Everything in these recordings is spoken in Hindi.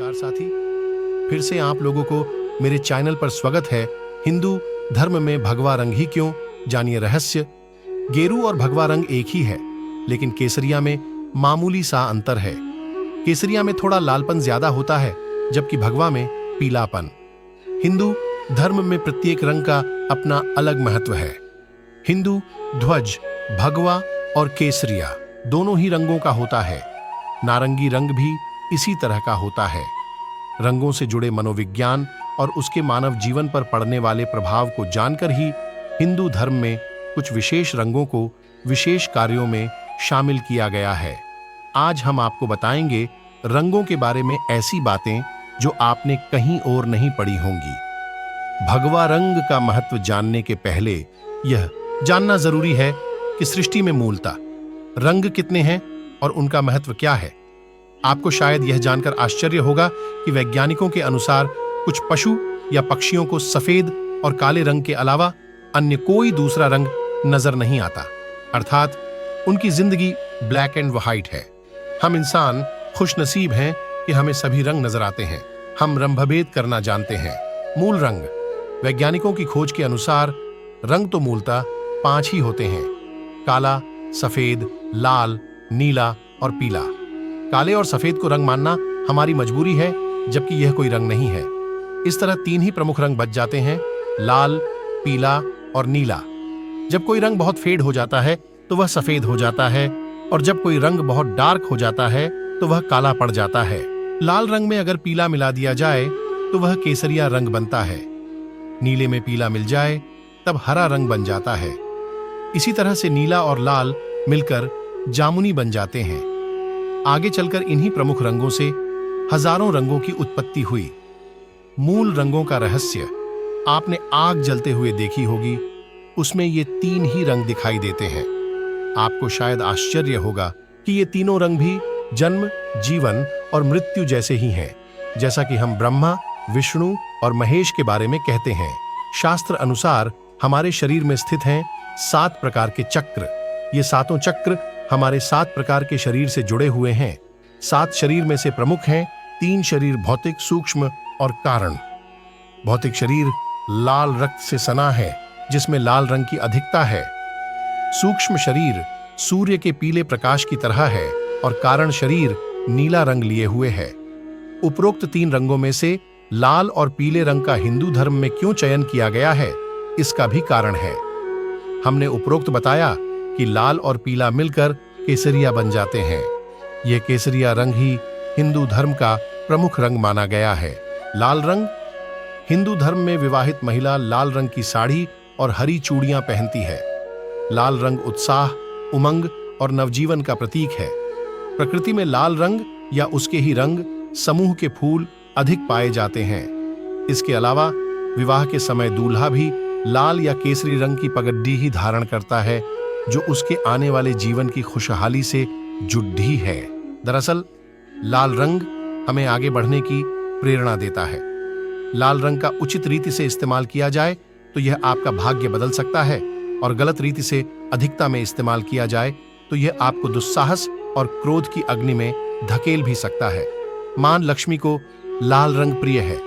नमस्कार साथी, फिर से आप लोगों को मेरे चैनल पर स्वागत है। हिंदू धर्म में भगवा रंग ही क्यों, जानिए रहस्य। गेरू और भगवा रंग एक ही है, लेकिन केसरिया में मामूली सा अंतर है। केसरिया में थोड़ा लालपन ज्यादा होता है, जबकि भगवा में पीलापन। हिंदू धर्म में प्रत्येक रंग का अपना अलग महत्व है। हिंदू ध्वज भगवा और केसरिया दोनों ही रंगों का होता है। नारंगी रंग भी इसी तरह का होता है। रंगों से जुड़े मनोविज्ञान और उसके मानव जीवन पर पड़ने वाले प्रभाव को जानकर ही हिंदू धर्म में कुछ विशेष रंगों को विशेष कार्यों में शामिल किया गया है। आज हम आपको बताएंगे रंगों के बारे में ऐसी बातें जो आपने कहीं और नहीं पढ़ी होंगी। भगवा रंग का महत्व जानने के पहले यह जानना जरूरी है कि सृष्टि में मूलतः रंग कितने हैं और उनका महत्व क्या है। आपको शायद यह जानकर आश्चर्य होगा कि वैज्ञानिकों के अनुसार कुछ पशु या पक्षियों को सफेद और काले रंग के अलावा अन्य कोई दूसरा रंग नजर नहीं आता, अर्थात उनकी जिंदगी ब्लैक एंड व्हाइट है। हम इंसान खुशनसीब हैं कि हमें सभी रंग नजर आते हैं। हम रंगभेद करना जानते हैं। मूल रंग वैज्ञानिकों की खोज के अनुसार रंग तो मूलतः 5 ही होते हैं: काला, सफेद, लाल, नीला और पीला। काले और सफेद को रंग मानना हमारी मजबूरी है, जबकि यह कोई रंग नहीं है। इस तरह 3 ही प्रमुख रंग बच जाते हैं: लाल, पीला और नीला। जब कोई रंग बहुत फेड हो जाता है तो वह सफेद हो जाता है, और जब कोई रंग बहुत डार्क हो जाता है तो वह काला पड़ जाता है। लाल रंग में अगर पीला मिला दिया जाए तो वह केसरिया रंग बनता है। नीले में पीला मिल जाए तब हरा रंग बन जाता है। इसी तरह से नीला और लाल मिलकर जामुनी बन जाते हैं। आगे चलकर इन्हीं प्रमुख रंगों से हजारों रंगों की उत्पत्ति हुई। मूल रंगों का रहस्य आपने आग जलते हुए देखी होगी, उसमें ये 3 ही रंग दिखाई देते हैं। आपको शायद आश्चर्य होगा कि ये तीनों रंग भी जन्म, जीवन और मृत्यु जैसे ही हैं, जैसा कि हम ब्रह्मा, विष्णु और महेश के बारे में कहते हैं। शास्त्र अनुसार हमारे शरीर में स्थित हैं 7 प्रकार के चक्र। ये 7 चक्र हमारे 7 प्रकार के शरीर से जुड़े हुए हैं। 7 शरीर में से प्रमुख हैं 3 शरीर: भौतिक, सूक्ष्म और कारण। भौतिक शरीर लाल रक्त से सना है, जिसमें लाल रंग की अधिकता है। सूक्ष्म शरीर सूर्य के पीले प्रकाश की तरह है, और कारण शरीर नीला रंग लिए हुए है। उपरोक्त 3 रंगों में से लाल और पीले रंग का हिंदू धर्म में क्यों चयन किया गया है, इसका भी कारण है। हमने उपरोक्त बताया कि लाल और पीला मिलकर केसरिया बन जाते हैं। यह केसरिया रंग ही हिंदू धर्म का प्रमुख रंग माना गया है। लाल रंग हिंदू धर्म में विवाहित महिला लाल रंग की साड़ी और हरी चूड़ियां पहनती है। लाल रंग उत्साह, उमंग और नवजीवन का प्रतीक है। प्रकृति में लाल रंग या उसके ही रंग समूह के फूल अधिक पाए जाते हैं। इसके अलावा विवाह के समय दूल्हा भी लाल या केसरी रंग की पगड्डी ही धारण करता है, जो उसके आने वाले जीवन की खुशहाली से जुड़ी है। दरअसल लाल रंग हमें आगे बढ़ने की प्रेरणा देता है। लाल रंग का उचित रीति से इस्तेमाल किया जाए तो यह आपका भाग्य बदल सकता है, और गलत रीति से अधिकता में इस्तेमाल किया जाए तो यह आपको दुस्साहस और क्रोध की अग्नि में धकेल भी सकता है। मां लक्ष्मी को लाल रंग प्रिय है।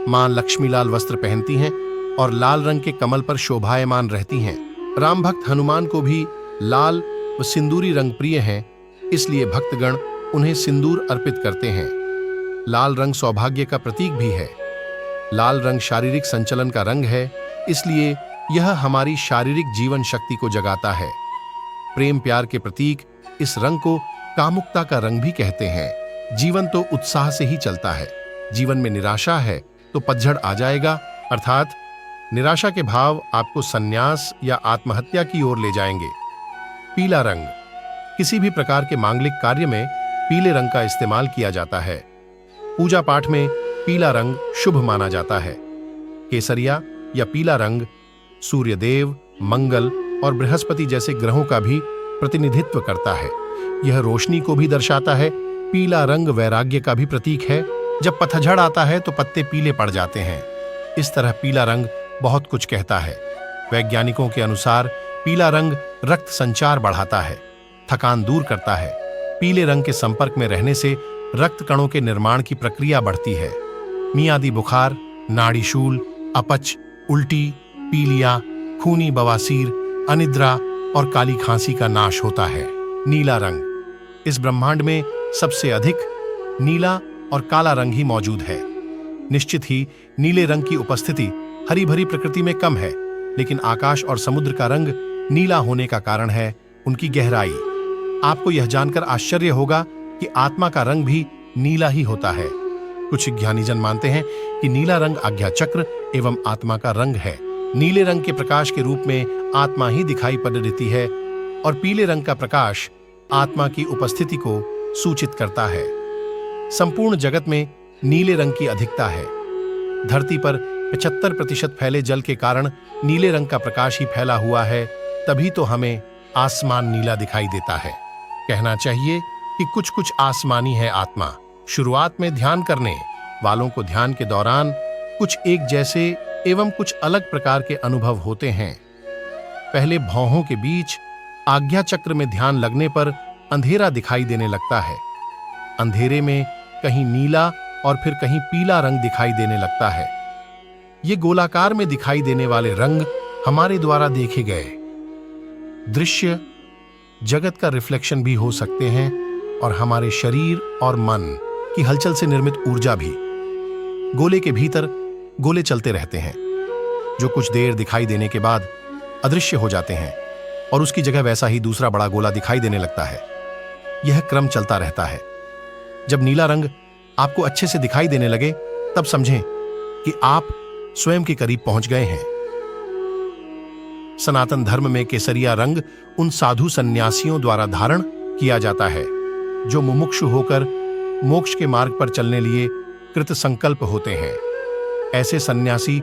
मां लक्ष्मी लाल वस्त्र पहनती हैं और लाल रंग के कमल पर शोभायमान रहती हैं। राम भक्त हनुमान को भी लाल व सिंदूरी रंग प्रिय हैं, इसलिए भक्तगण उन्हें सिंदूर अर्पित करते हैं। लाल रंग सौभाग्य का प्रतीक भी है। लाल रंग शारीरिक संचलन का रंग है, इसलिए यह हमारी शारीरिक जीवन शक्ति को जगाता है। प्रेम प्यार के प्रतीक इस रंग को कामुकता का रंग भी कहते हैं। जीवन तो उत्साह से ही चलता है। जीवन में निराशा है तो पतझड़ आ जाएगा, अर्थात निराशा के भाव आपको संन्यास या आत्महत्या की ओर ले जाएंगे। पीला रंग किसी भी प्रकार के मांगलिक कार्य में पीले रंग का इस्तेमाल किया जाता है। पूजा पाठ में पीला रंग शुभ माना जाता है। केसरिया या पीला रंग सूर्यदेव, मंगल और बृहस्पति जैसे ग्रहों का भी प्रतिनिधित्व करता है। यह रोशनी को भी दर्शाता है। पीला रंग वैराग्य का भी प्रतीक है। जब पतझड़ आता है तो पत्ते पीले पड़ जाते हैं। इस तरह पीला रंग बहुत कुछ कहता है। वैज्ञानिकों के अनुसार पीला रंग रक्त संचार बढ़ाता है, थकान दूर करता है। पीले रंग के संपर्क में रहने से रक्त कणों के निर्माण की प्रक्रिया बढ़ती है। मियादी बुखार, नाड़ी शूल, अपच, उल्टी, पीलिया, खूनी बवासीर, अनिद्रा और काली खांसी का नाश होता है। नीला रंग, इस ब्रह्मांड में सबसे अधिक नीला और काला रंग ही मौजूद है। निश्चित ही नीले रंग की उपस्थिति हरी भरी प्रकृति में कम है, लेकिन आकाश और समुद्र का रंग नीला होने का कारण है उनकी गहराई। आपको यह जानकर आश्चर्य होगा कि आत्मा का रंग भी नीला ही होता है। कुछ ज्ञानीजन मानते हैं कि नीला रंग आज्ञा चक्र एवं आत्मा का रंग है। नीले रंग के प्रकाश के रूप में आत्मा ही दिखाई पड़ देती है और पीले रंग का प्रकाश आत्मा की उपस्थिति को सूचित करता है। संपूर्ण जगत में नीले रंग की अधिकता है। धरती पर 75% फैले जल के कारण नीले रंग का प्रकाश ही फैला हुआ है, तभी तो हमें आसमान नीला दिखाई देता है। कहना चाहिए कि कुछ कुछ आसमानी है आत्मा। शुरुआत में ध्यान करने वालों को ध्यान के दौरान कुछ एक जैसे एवं कुछ अलग प्रकार के अनुभव होते हैं। पहले भौहों के बीच आज्ञा चक्र में ध्यान लगने पर अंधेरा दिखाई देने लगता है। अंधेरे में कहीं नीला और फिर कहीं पीला रंग दिखाई देने लगता है। ये गोलाकार में दिखाई देने वाले रंग हमारे द्वारा देखे गए दृश्य जगत का रिफ्लेक्शन भी हो सकते हैं और हमारे शरीर और मन की हलचल से निर्मित ऊर्जा भी। गोले के भीतर गोले चलते रहते हैं, जो कुछ देर दिखाई देने के बाद अदृश्य हो जाते हैं और उसकी जगह वैसा ही दूसरा बड़ा गोला दिखाई देने लगता है। यह क्रम चलता रहता है। जब नीला रंग आपको अच्छे से दिखाई देने लगे, तब समझें कि आप स्वयं के करीब पहुंच गए हैं। सनातन धर्म में केसरिया रंग उन साधु सन्यासियों द्वारा धारण किया जाता है जो मुमुक्षु होकर मोक्ष के मार्ग पर चलने लिए कृत संकल्प होते हैं। ऐसे सन्यासी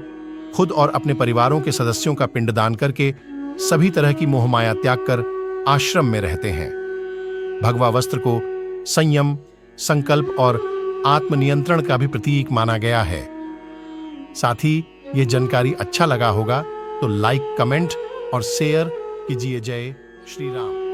खुद और अपने परिवारों के सदस्यों का पिंडदान करके सभी तरह की मोहमाया त्याग कर आश्रम में रहते हैं। भगवा वस्त्र को संयम, संकल्प और आत्मनियंत्रण का भी प्रतीक माना गया है। साथ ही ये जानकारी अच्छा लगा होगा तो लाइक, कमेंट और शेयर कीजिए। जय श्री राम।